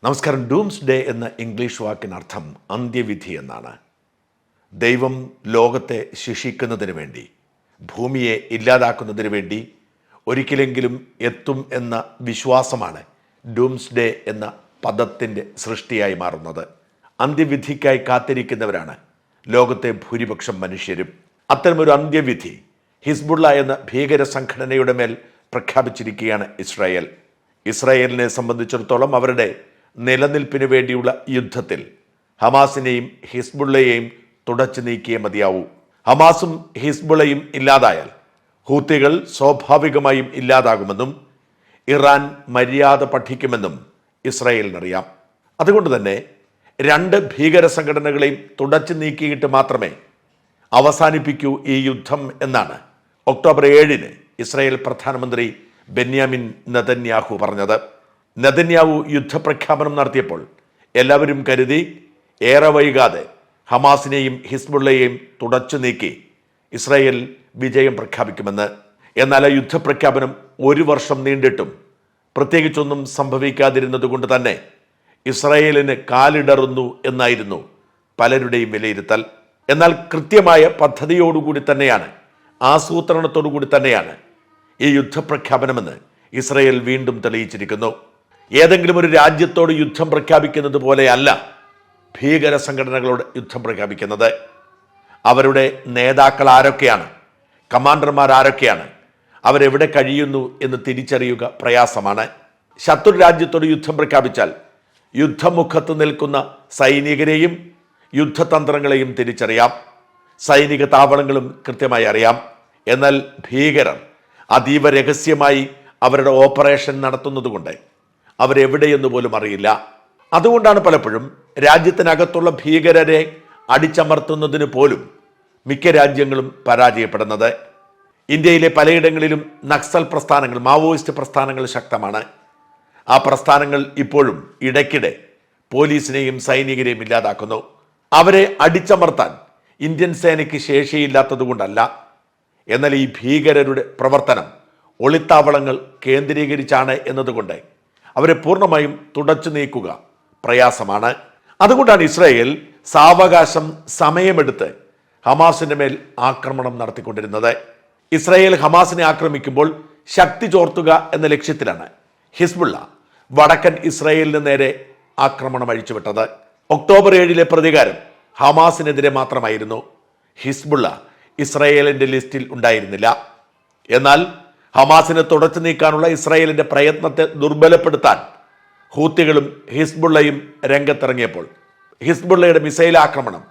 നമസ്കാരം. Dooms day എന്ന English വാക്കിനർത്ഥം അന്ത്യവിധി എന്നാണ്. ദൈവം ലോകത്തെ ശിക്ഷിക്കുന്നതിന് വേണ്ടി, ഭൂമിയെ ഇല്ലാതാക്കുന്നതിന് വേണ്ടി ഒരിക്കലെങ്കിലും എത്തും എന്ന വിശ്വാസമാണ് ഡൂംസ് ഡേ എന്ന പദത്തിൻ്റെ സൃഷ്ടിയായി മാറുന്നത്. അന്ത്യവിധിക്കായി കാത്തിരിക്കുന്നവരാണ് ലോകത്തെ ഭൂരിപക്ഷം മനുഷ്യരും. അത്തരമൊരു അന്ത്യവിധി ഹിസ്ബുള്ള എന്ന ഭീകര സംഘടനയുടെ മേൽ പ്രഖ്യാപിച്ചിരിക്കുകയാണ് ഇസ്രായേൽ. ഇസ്രായേലിനെ സംബന്ധിച്ചിടത്തോളം അവരുടെ നിലനിൽപ്പിന് വേണ്ടിയുള്ള യുദ്ധത്തിൽ ഹമാസിനെയും ഹിസ്ബുള്ളയെയും തുടച്ചു നീക്കിയേ മതിയാവൂ. ഹമാസും ഹിസ്ബുള്ളയും ഇല്ലാതായാൽ ഹൂത്തികൾ സ്വാഭാവികമായും ഇല്ലാതാകുമെന്നും ഇറാൻ മര്യാദ പഠിക്കുമെന്നും ഇസ്രായേലിനറിയാം. അതുകൊണ്ട് തന്നെ രണ്ട് ഭീകര സംഘടനകളെയും തുടച്ചു നീക്കിയിട്ട് മാത്രമേ അവസാനിപ്പിക്കൂ ഈ യുദ്ധം എന്നാണ് ഒക്ടോബർ 7 ഇസ്രായേൽ പ്രധാനമന്ത്രി ബെന്യാമിൻ നെതന്യാഹു പറഞ്ഞത്. നെതന്യാഹു യുദ്ധപ്രഖ്യാപനം നടത്തിയപ്പോൾ എല്ലാവരും കരുതി ഏറെ വൈകാതെ ഹമാസിനെയും ഹിസ്ബുള്ളയെയും തുടച്ചു നീക്കി ഇസ്രായേൽ വിജയം പ്രഖ്യാപിക്കുമെന്ന്. എന്നാൽ ആ യുദ്ധപ്രഖ്യാപനം 1 വർഷം നീണ്ടിട്ടും പ്രത്യേകിച്ചൊന്നും സംഭവിക്കാതിരുന്നത് കൊണ്ട് തന്നെ ഇസ്രായേലിന് കാലിടറുന്നു എന്നായിരുന്നു പലരുടെയും വിലയിരുത്തൽ. എന്നാൽ കൃത്യമായ പദ്ധതിയോടുകൂടി തന്നെയാണ്, ആസൂത്രണത്തോടുകൂടി തന്നെയാണ് ഈ യുദ്ധപ്രഖ്യാപനമെന്ന് ഇസ്രായേൽ വീണ്ടും തെളിയിച്ചിരിക്കുന്നു. ഏതെങ്കിലും ഒരു രാജ്യത്തോട് യുദ്ധം പ്രഖ്യാപിക്കുന്നത് പോലെയല്ല ഭീകര സംഘടനകളോട് യുദ്ധം പ്രഖ്യാപിക്കുന്നത്. അവരുടെ നേതാക്കൾ ആരൊക്കെയാണ്, കമാൻഡർമാർ ആരൊക്കെയാണ്, അവരെവിടെ കഴിയുന്നു എന്ന് തിരിച്ചറിയുക പ്രയാസമാണ്. ശത്രു രാജ്യത്തോട് യുദ്ധം പ്രഖ്യാപിച്ചാൽ യുദ്ധമുഖത്ത് നിൽക്കുന്ന സൈനികരെയും യുദ്ധതന്ത്രങ്ങളെയും തിരിച്ചറിയാം, സൈനിക താവളങ്ങളും കൃത്യമായി അറിയാം. എന്നാൽ ഭീകരർ അതീവ രഹസ്യമായി അവരുടെ ഓപ്പറേഷൻ നടത്തുന്നതുകൊണ്ട് അവരെവിടെയെന്ന് പോലും അറിയില്ല. അതുകൊണ്ടാണ് പലപ്പോഴും രാജ്യത്തിനകത്തുള്ള ഭീകരരെ അടിച്ചമർത്തുന്നതിന് പോലും മിക്ക രാജ്യങ്ങളും പരാജയപ്പെടുന്നത്. ഇന്ത്യയിലെ പലയിടങ്ങളിലും നക്സൽ പ്രസ്ഥാനങ്ങൾ, മാവോയിസ്റ്റ് പ്രസ്ഥാനങ്ങൾ ശക്തമാണ്. ആ പ്രസ്ഥാനങ്ങൾ ഇപ്പോഴും ഇടയ്ക്കിടെ പോലീസിനെയും സൈനികരെയും ഇല്ലാതാക്കുന്നു. അവരെ അടിച്ചമർത്താൻ ഇന്ത്യൻ സേനയ്ക്ക് ശേഷിയില്ലാത്തത് കൊണ്ടല്ല. എന്നാൽ ഈ ഭീകരരുടെ പ്രവർത്തനം ഒളിത്താവളങ്ങൾ കേന്ദ്രീകരിച്ചാണ് എന്നതുകൊണ്ട് അവരെ പൂർണ്ണമായും തുടച്ചു നീക്കുക പ്രയാസമാണ്. അതുകൊണ്ടാണ് ഇസ്രായേൽ സാവകാശം സമയമെടുത്ത് ഹമാസിന്റെ മേൽ ആക്രമണം നടത്തിക്കൊണ്ടിരുന്നത്. ഇസ്രായേൽ ഹമാസിനെ ആക്രമിക്കുമ്പോൾ ശക്തി ചോർത്തുക എന്ന ലക്ഷ്യത്തിലാണ് ഹിസ്ബുള്ള വടക്കൻ ഇസ്രായേലിന് നേരെ ആക്രമണം അഴിച്ചുവിട്ടത്. ഒക്ടോബർ 7 പ്രതികാരം ഹമാസിനെതിരെ മാത്രമായിരുന്നു. ഹിസ്ബുള്ള ഇസ്രായേലിന്റെ ലിസ്റ്റിൽ ഉണ്ടായിരുന്നില്ല. എന്നാൽ ഹമാസിനെ തുടച്ചു നീക്കാനുള്ള ഇസ്രായേലിന്റെ പ്രയത്നത്തെ ദുർബലപ്പെടുത്താൻ ഹൂത്തികളും ഹിസ്ബുള്ളയും രംഗത്തിറങ്ങിയപ്പോൾ, ഹിസ്ബുള്ളയുടെ മിസൈൽ ആക്രമണം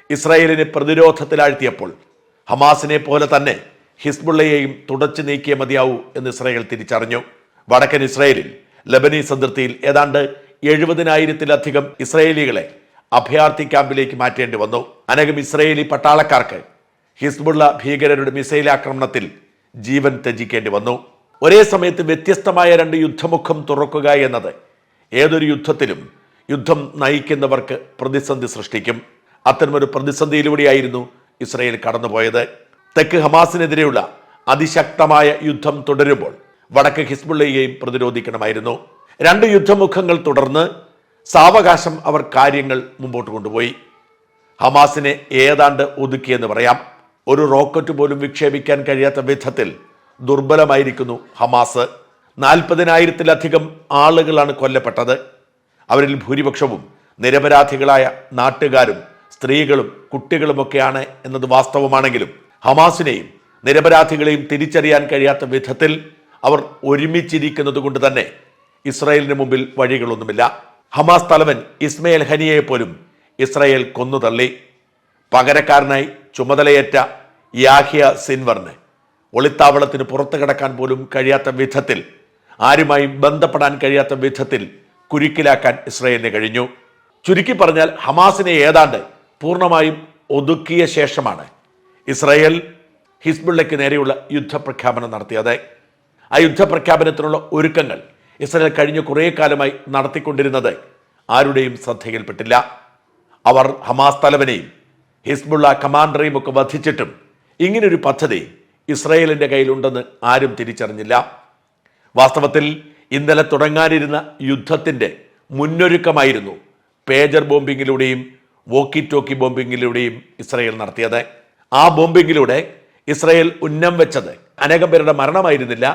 ഇസ്രായേലിനെ പ്രതിരോധത്തിലാഴ്ത്തിയപ്പോൾ ഹമാസിനെ പോലെ തന്നെ ഹിസ്ബുള്ളയെയും തുടച്ചു നീക്കിയേ മതിയാവൂ എന്ന് ഇസ്രായേൽ തിരിച്ചറിഞ്ഞു. വടക്കൻ ഇസ്രായേലിൽ ലബനീസ് അതിർത്തിയിൽ ഏതാണ്ട് 70,000-ലധികം ഇസ്രായേലികളെ അഭയാർത്ഥി ക്യാമ്പിലേക്ക് മാറ്റേണ്ടി വന്നു. അനേകം ഇസ്രായേലി പട്ടാളക്കാർക്ക് ഹിസ്ബുള്ള ഭീകരരുടെ മിസൈൽ ആക്രമണത്തിൽ ജീവൻ ത്യജിക്കേണ്ടി വന്നു. ഒരേ സമയത്ത് വ്യത്യസ്തമായ 2 യുദ്ധമുഖം തുറക്കുക എന്നത് ഏതൊരു യുദ്ധത്തിലും യുദ്ധം നയിക്കുന്നവർക്ക് പ്രതിസന്ധി സൃഷ്ടിക്കും. അത്തരമൊരു പ്രതിസന്ധിയിലൂടെയായിരുന്നു ഇസ്രായേൽ കടന്നുപോയത്. തെക്ക് ഹമാസിനെതിരെയുള്ള അതിശക്തമായ യുദ്ധം തുടരുമ്പോൾ വടക്ക് ഹിസ്ബുള്ളയെയും പ്രതിരോധിക്കണമായിരുന്നു. 2 യുദ്ധമുഖങ്ങൾ തുടർന്ന് സാവകാശം അവർ കാര്യങ്ങൾ മുമ്പോട്ട് കൊണ്ടുപോയി. ഹമാസിനെ ഏതാണ്ട് ഒതുക്കിയെന്ന് പറയാം. ഒരു റോക്കറ്റ് പോലും വിക്ഷേപിക്കാൻ കഴിയാത്ത വിധത്തിൽ ദുർബലമായിരിക്കുന്നു ഹമാസ്. 40,000-ലധികം ആളുകളാണ് കൊല്ലപ്പെട്ടത്. അവരിൽ ഭൂരിപക്ഷവും നിരപരാധികളായ നാട്ടുകാരും സ്ത്രീകളും കുട്ടികളുമൊക്കെയാണ് എന്നത് വാസ്തവമാണെങ്കിലും ഹമാസിനെയും നിരപരാധികളെയും തിരിച്ചറിയാൻ കഴിയാത്ത വിധത്തിൽ അവർ ഒരുമിച്ചിരിക്കുന്നത് കൊണ്ട് തന്നെ ഇസ്രായേലിന് മുമ്പിൽ വഴികളൊന്നുമില്ല. ഹമാസ് തലവൻ ഇസ്മയിൽ ഹനിയെ പോലും ഇസ്രായേൽ കൊന്നുതള്ളി. പകരക്കാരനായി ചുമതലയേറ്റ യാഹ്യ സിൻവറിന് ഒളിത്താവളത്തിന് പുറത്തു കടക്കാൻ പോലും കഴിയാത്ത വിധത്തിൽ, ആരുമായും ബന്ധപ്പെടാൻ കഴിയാത്ത വിധത്തിൽ കുരുക്കിലാക്കാൻ ഇസ്രായേലിന് കഴിഞ്ഞു. ചുരുക്കി പറഞ്ഞാൽ ഹമാസിനെ ഏതാണ്ട് പൂർണ്ണമായും ഒതുക്കിയ ശേഷമാണ് ഇസ്രായേൽ ഹിസ്ബുള്ളയ്ക്ക് നേരെയുള്ള യുദ്ധപ്രഖ്യാപനം നടത്തിയത്. ആ യുദ്ധപ്രഖ്യാപനത്തിനുള്ള ഒരുക്കങ്ങൾ ഇസ്രായേൽ കഴിഞ്ഞ കുറേ കാലമായി നടത്തിക്കൊണ്ടിരുന്നത് ആരുടെയും ശ്രദ്ധയിൽപ്പെട്ടില്ല. അവർ ഹമാസ് തലവനെയും ഹിസ്ബുള്ള കമാൻഡറെയും ഒക്കെ വധിച്ചിട്ടും ഇങ്ങനൊരു പദ്ധതി ഇസ്രായേലിന്റെ കയ്യിലുണ്ടെന്ന് ആരും തിരിച്ചറിഞ്ഞില്ല. വാസ്തവത്തിൽ ഇന്നലെ തുടങ്ങാനിരുന്ന യുദ്ധത്തിന്റെ മുന്നൊരുക്കമായിരുന്നു പേജർ ബോംബിങ്ങിലൂടെയും വോക്കി ടോക്കി ബോംബിങ്ങിലൂടെയും ഇസ്രയേൽ നടത്തിയത്. ആ ബോംബിങ്ങിലൂടെ ഇസ്രയേൽ ഉന്നം വെച്ചത് അനേകം പേരുടെ മരണമായിരുന്നില്ല,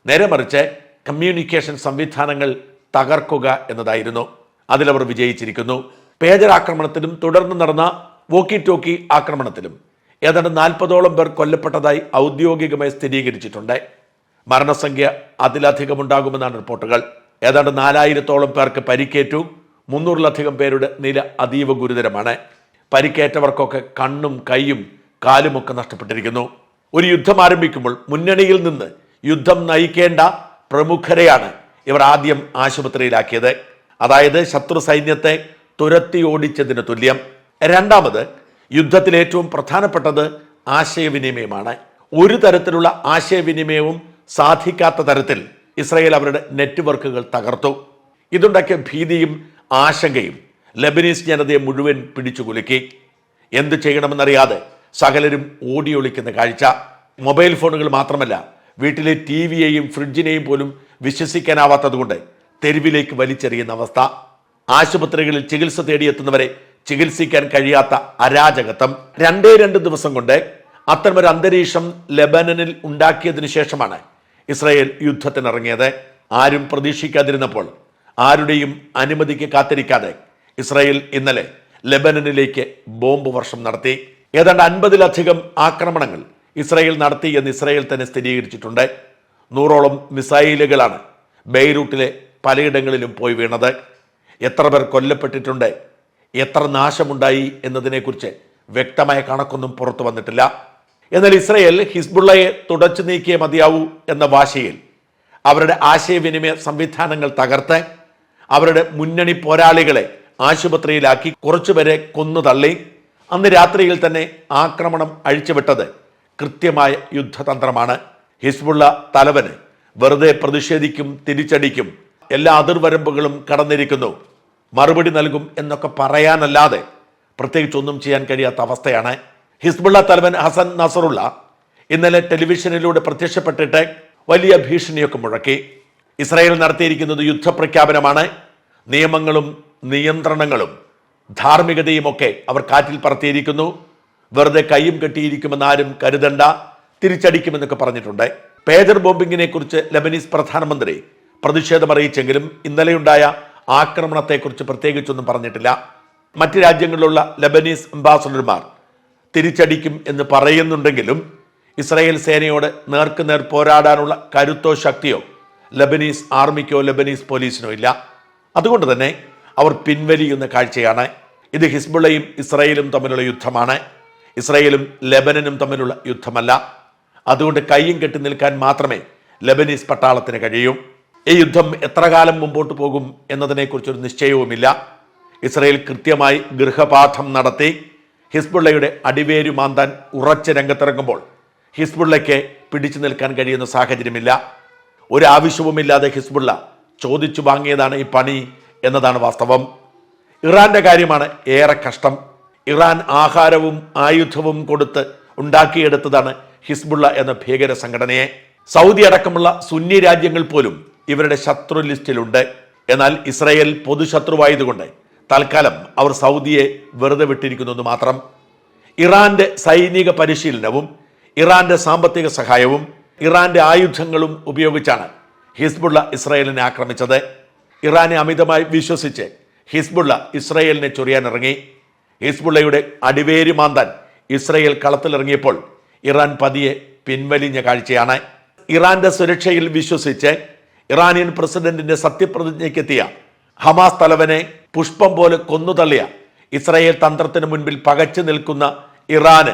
നേരെ മറിച്ച് കമ്മ്യൂണിക്കേഷൻ സംവിധാനങ്ങൾ തകർക്കുക എന്നതായിരുന്നു. അതിലവർ വിജയിച്ചിരിക്കുന്നു. പേജർ ആക്രമണത്തിലും തുടർന്ന് നടന്ന വോക്കി ടോക്കി ആക്രമണത്തിലും ഏതാണ്ട് 40ഓളം പേർ കൊല്ലപ്പെട്ടതായി ഔദ്യോഗികമായി സ്ഥിരീകരിച്ചിട്ടുണ്ട്. മരണസംഖ്യ അതിലധികമുണ്ടാകുമെന്നാണ് റിപ്പോർട്ടുകൾ. ഏതാണ്ട് 4000ഓളം പേർക്ക് പരിക്കേറ്റു. 300ലധികം പേരുടെ നില അതീവ ഗുരുതരമാണ്. പരിക്കേറ്റവർക്കൊക്കെ കണ്ണും കൈയും കാലുമൊക്കെ നഷ്ടപ്പെട്ടിരിക്കുന്നു. ഒരു യുദ്ധം ആരംഭിക്കുമ്പോൾ മുന്നണിയിൽ നിന്ന് യുദ്ധം നയിക്കേണ്ട പ്രമുഖരെയാണ് ഇവർ ആദ്യം ആശുപത്രിയിലാക്കിയത്. അതായത് ശത്രു സൈന്യത്തെ തുരത്തി ഓടിച്ചതിന് തുല്യം. രണ്ടാമത്, യുദ്ധത്തിൽ ഏറ്റവും പ്രധാനപ്പെട്ടത് ആശയവിനിമയമാണ്. ഒരു തരത്തിലുള്ള ആശയവിനിമയവും സാധിക്കാത്ത തരത്തിൽ ഇസ്രായേൽ അവരുടെ നെറ്റ്വർക്കുകൾ തകർത്തു. ഇതുണ്ടാക്കിയ ഭീതിയും ആശങ്കയും ലെബനീസ് ജനതയെ മുഴുവൻ പിടിച്ചുകുലുക്കി. എന്ത് ചെയ്യണമെന്നറിയാതെ സകലരും ഓടിയൊളിക്കുന്ന കാഴ്ച. മൊബൈൽ ഫോണുകൾ മാത്രമല്ല, വീട്ടിലെ ടിവിയെയും ഫ്രിഡ്ജിനെയും പോലും വിശ്വസിക്കാനാവാത്തതുകൊണ്ട് തെരുവിലേക്ക് വലിച്ചെറിയുന്ന അവസ്ഥ. ആശുപത്രികളിൽ ചികിത്സ തേടിയെത്തുന്നവരെ ചികിത്സിക്കാൻ കഴിയാത്ത അരാജകത്വം. 2 ദിവസം കൊണ്ട് അത്തരമൊരു അന്തരീക്ഷം ലെബനനിൽ ഉണ്ടാക്കിയതിനു ശേഷമാണ് ഇസ്രായേൽ യുദ്ധത്തിനിറങ്ങിയത്. ആരും പ്രതീക്ഷിക്കാതിരുന്നപ്പോൾ, ആരുടെയും അനുമതിക്ക് കാത്തിരിക്കാതെ ഇസ്രായേൽ ഇന്നലെ ലെബനനിലേക്ക് ബോംബ് വർഷം നടത്തി. ഏതാണ്ട് 50ലധികം ആക്രമണങ്ങൾ ഇസ്രായേൽ നടത്തി എന്ന് ഇസ്രായേൽ തന്നെ സ്ഥിരീകരിച്ചിട്ടുണ്ട്. 100ഓളം മിസൈലുകളാണ് ബെയ്റൂട്ടിലെ പലയിടങ്ങളിലും പോയി വീണത്. എത്ര പേർ കൊല്ലപ്പെട്ടിട്ടുണ്ട്, എത്ര നാശമുണ്ടായി എന്നതിനെക്കുറിച്ച് വ്യക്തമായ കണക്കൊന്നും പുറത്തു വന്നിട്ടില്ല. എന്നാൽ ഇസ്രായേൽ ഹിസ്ബുള്ളയെ തുടച്ചു നീക്കിയേ മതിയാവൂ എന്ന വാശിയിൽ അവരുടെ ആശയവിനിമയ സംവിധാനങ്ങൾ തകർത്ത് അവരുടെ മുന്നണി പോരാളികളെ ആശുപത്രിയിലാക്കി കുറച്ചുപേരെ കൊന്നു തള്ളി. അന്ന് രാത്രിയിൽ തന്നെ ആക്രമണം അഴിച്ചുവിട്ടത് കൃത്യമായ യുദ്ധതന്ത്രമാണ്. ഹിസ്ബുള്ള തലവന് വെറുതെ പ്രതിഷേധിക്കും, തിരിച്ചടിക്കും, എല്ലാ അതിർവരമ്പുകളും കടന്നിരിക്കുന്നു, മറുപടി നൽകും എന്നൊക്കെ പറയാനല്ലാതെ പ്രത്യേകിച്ച് ഒന്നും ചെയ്യാൻ കഴിയാത്ത അവസ്ഥയാണ്. ഹിസ്ബുള്ള തലവൻ ഹസൻ നസറുള്ള ഇന്നലെ ടെലിവിഷനിലൂടെ പ്രത്യക്ഷപ്പെട്ടിട്ട് വലിയ ഭീഷണിയൊക്കെ മുഴക്കി. ഇസ്രായേൽ നടത്തിയിരിക്കുന്നത് യുദ്ധപ്രഖ്യാപനമാണ്. നിയമങ്ങളും നിയന്ത്രണങ്ങളും ധാർമ്മികതയുമൊക്കെ അവർ കാറ്റിൽ പറത്തിയിരിക്കുന്നു. വെറുതെ കൈയും കെട്ടിയിരിക്കുമെന്ന് ആരും കരുതണ്ട, തിരിച്ചടിക്കുമെന്നൊക്കെ പറഞ്ഞിട്ടുണ്ട്. പേജർ ബോംബിങ്ങിനെ കുറിച്ച് ലെബനീസ് പ്രധാനമന്ത്രി പ്രതിഷേധമറിയിച്ചെങ്കിലും ഇന്നലെയുണ്ടായ ആക്രമണത്തെക്കുറിച്ച് പ്രത്യേകിച്ചൊന്നും പറഞ്ഞിട്ടില്ല. മറ്റ് രാജ്യങ്ങളിലുള്ള ലെബനീസ് അംബാസഡർമാർ തിരിച്ചടിക്കും എന്ന് പറയുന്നുണ്ടെങ്കിലും ഇസ്രായേൽ സേനയോട് നേർക്കുനേർ പോരാടാനുള്ള കരുത്തോ ശക്തിയോ ലെബനീസ് ആർമിക്കോ ലെബനീസ് പോലീസിനോ ഇല്ല. അതുകൊണ്ട് തന്നെ അവർ പിൻവലിയുന്ന കാഴ്ചയാണ്. ഇത് ഹിസ്ബുള്ളയും ഇസ്രായേലും തമ്മിലുള്ള യുദ്ധമാണ്, ഇസ്രായേലും ലെബനനും തമ്മിലുള്ള യുദ്ധമല്ല. അതുകൊണ്ട് കയ്യും കെട്ടി നിൽക്കാൻ മാത്രമേ ലെബനീസ് പട്ടാളത്തിന് കഴിയൂ. ഈ യുദ്ധം എത്ര കാലം മുമ്പോട്ട് പോകും എന്നതിനെക്കുറിച്ചൊരു നിശ്ചയവുമില്ല. ഇസ്രായേൽ കൃത്യമായി ഗൃഹപാഠം നടത്തി ഹിസ്ബുള്ളയുടെ അടിവേരു മാന്താൻ ഉറച്ച രംഗത്തിറങ്ങുമ്പോൾ ഹിസ്ബുള്ളയ്ക്ക് പിടിച്ചു നിൽക്കാൻ കഴിയുന്ന സാഹചര്യമില്ല. ഒരു ആവശ്യവുമില്ലാതെ ഹിസ്ബുള്ള ചോദിച്ചു വാങ്ങിയതാണ് ഈ പണി എന്നതാണ് വാസ്തവം. ഇറാന്റെ കാര്യമാണ് ഏറെ കഷ്ടം. ഇറാൻ ആഹാരവും ആയുധവും കൊടുത്ത് ഉണ്ടാക്കിയെടുത്തതാണ് ഹിസ്ബുള്ള എന്ന ഭീകര സംഘടനയെ. സൗദി അടക്കമുള്ള സുന്നി രാജ്യങ്ങൾ പോലും ഇവരുടെ ശത്രു ലിസ്റ്റിലുണ്ട്. എന്നാൽ ഇസ്രായേൽ പൊതുശത്രുവായതുകൊണ്ട് തൽക്കാലം അവർ സൗദിയെ വെറുതെ വിട്ടിരിക്കുന്നു മാത്രം. ഇറാന്റെ സൈനിക പരിശീലനവും ഇറാന്റെ സാമ്പത്തിക സഹായവും ഇറാന്റെ ആയുധങ്ങളും ഉപയോഗിച്ചാണ് ഹിസ്ബുള്ള ഇസ്രായേലിനെ ആക്രമിച്ചത്. ഇറാനെ അമിതമായി വിശ്വസിച്ച് ഹിസ്ബുള്ള ഇസ്രായേലിനെ ചൊറിയാനിറങ്ങി. ഹിസ്ബുള്ളയുടെ അടിവേര് മാന്താൻ ഇസ്രായേൽ കളത്തിലിറങ്ങിയപ്പോൾ ഇറാൻ പതിയെ പിൻവലിഞ്ഞ കാഴ്ചയാണ്. ഇറാന്റെ സുരക്ഷയിൽ വിശ്വസിച്ച് ഇറാനിയൻ പ്രസിഡന്റിന്റെ സത്യപ്രതിജ്ഞയ്ക്കെത്തിയ ഹമാസ് തലവനെ പുഷ്പം പോലെ കൊന്നുതള്ളിയ ഇസ്രായേൽ തന്ത്രത്തിന് മുൻപിൽ പകച്ചു നിൽക്കുന്ന ഇറാന്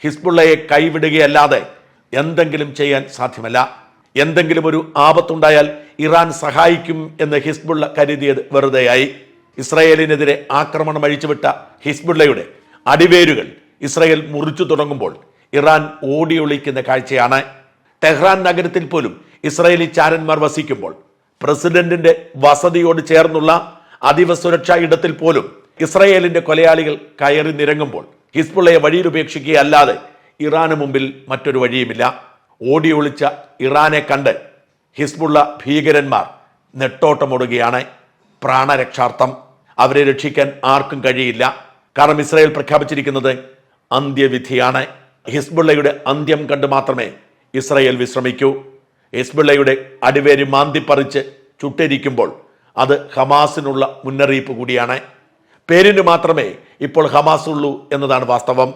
ഹിസ്ബുള്ളയെ കൈവിടുകയല്ലാതെ എന്തെങ്കിലും ചെയ്യാൻ സാധ്യമല്ല. എന്തെങ്കിലും ഒരു ആപത്തുണ്ടായാൽ ഇറാൻ സഹായിക്കും എന്ന് ഹിസ്ബുള്ള കരുതിയത് വെറുതെയായി. ഇസ്രായേലിനെതിരെ ആക്രമണം അഴിച്ചുവിട്ട ഹിസ്ബുള്ളയുടെ അടിവേരുകൾ ഇസ്രായേൽ മുറിച്ചു തുടങ്ങുമ്പോൾ ഇറാൻ ഓടിയൊളിക്കുന്ന കാഴ്ചയാണ്. ടെഹ്റാൻ നഗരത്തിൽ പോലും ഇസ്രായേലി ചാരന്മാർ വസിക്കുമ്പോൾ, പ്രസിഡന്റിന്റെ വസതിയോട് ചേർന്നുള്ള അതീവ സുരക്ഷാ ഇടത്തിൽ പോലും ഇസ്രായേലിന്റെ കൊലയാളികൾ കയറി നിരങ്ങുമ്പോൾ ഹിസ്ബുള്ളയെ വഴിയിൽ ഉപേക്ഷിക്കുകയല്ലാതെ ഇറാന് മുമ്പിൽ മറ്റൊരു വഴിയുമില്ല. ഓടിയൊളിച്ച ഇറാനെ കണ്ട് ഹിസ്ബുള്ള ഭീകരന്മാർ നെട്ടോട്ടമോടുകയാണ്. പ്രാണരക്ഷാർത്ഥം. അവരെ രക്ഷിക്കാൻ ആർക്കും കഴിയില്ല. കാരണം ഇസ്രായേൽ പ്രഖ്യാപിച്ചിരിക്കുന്നത് അന്ത്യവിധിയാണ്. ഹിസ്ബുള്ളയുടെ അന്ത്യം കണ്ട് മാത്രമേ ഇസ്രായേൽ വിശ്രമിക്കൂ. ഹിസ്ബുള്ളയുടെ അടിവേര് മാന്തിപ്പറിച്ച് ചുട്ടരിക്കുമ്പോൾ അത് ഹമാസിനുള്ള മുന്നറിയിപ്പ് കൂടിയാണ്. പേരിന് മാത്രമേ ഇപ്പോൾ ഹമാസ് ഉള്ളൂ എന്നതാണ് വാസ്തവം.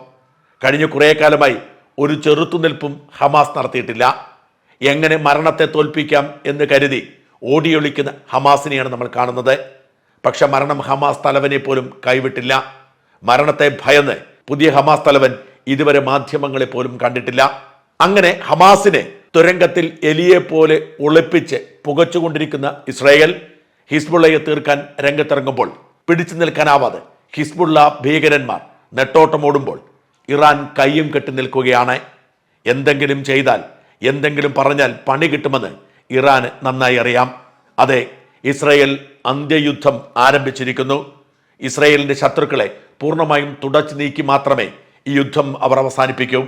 കഴിഞ്ഞ കുറേ കാലമായി ഒരു ചെറുത്തുനിൽപ്പും ഹമാസ് നടത്തിയിട്ടില്ല. എങ്ങനെ മരണത്തെ തോൽപ്പിക്കാം എന്ന് കരുതി ഓടിയൊളിക്കുന്ന ഹമാസിനെയാണ് നമ്മൾ കാണുന്നത്. പക്ഷെ മരണം ഹമാസ് തലവനെ പോലും കൈവിട്ടില്ല. മരണത്തെ ഭയന്ന് പുതിയ ഹമാസ് തലവൻ ഇതുവരെ മാധ്യമങ്ങളെ പോലും കണ്ടിട്ടില്ല. അങ്ങനെ ഹമാസിനെ തുരങ്കത്തിൽ എലിയെ പോലെ ഒളിപ്പിച്ച് പുകച്ചുകൊണ്ടിരിക്കുന്ന ഇസ്രായേൽ ഹിസ്ബുള്ളയെ തീർക്കാൻ രംഗത്തിറങ്ങുമ്പോൾ പിടിച്ചു നിൽക്കാനാവാതെ ഹിസ്ബുള്ള ഭീകരന്മാർ നെട്ടോട്ടമോടുമ്പോൾ ഇറാൻ കയ്യും കെട്ടി നിൽക്കുകയാണ്. എന്തെങ്കിലും ചെയ്താൽ, എന്തെങ്കിലും പറഞ്ഞാൽ പണി കിട്ടുമെന്ന് ഇറാന് നന്നായി അറിയാം. അതെ, ഇസ്രായേൽ അന്ത്യയുദ്ധം ആരംഭിച്ചിരിക്കുന്നു. ഇസ്രായേലിന്റെ ശത്രുക്കളെ പൂർണ്ണമായും തുടച്ചു നീക്കി മാത്രമേ ഈ യുദ്ധം അവർ അവസാനിപ്പിക്കൂ.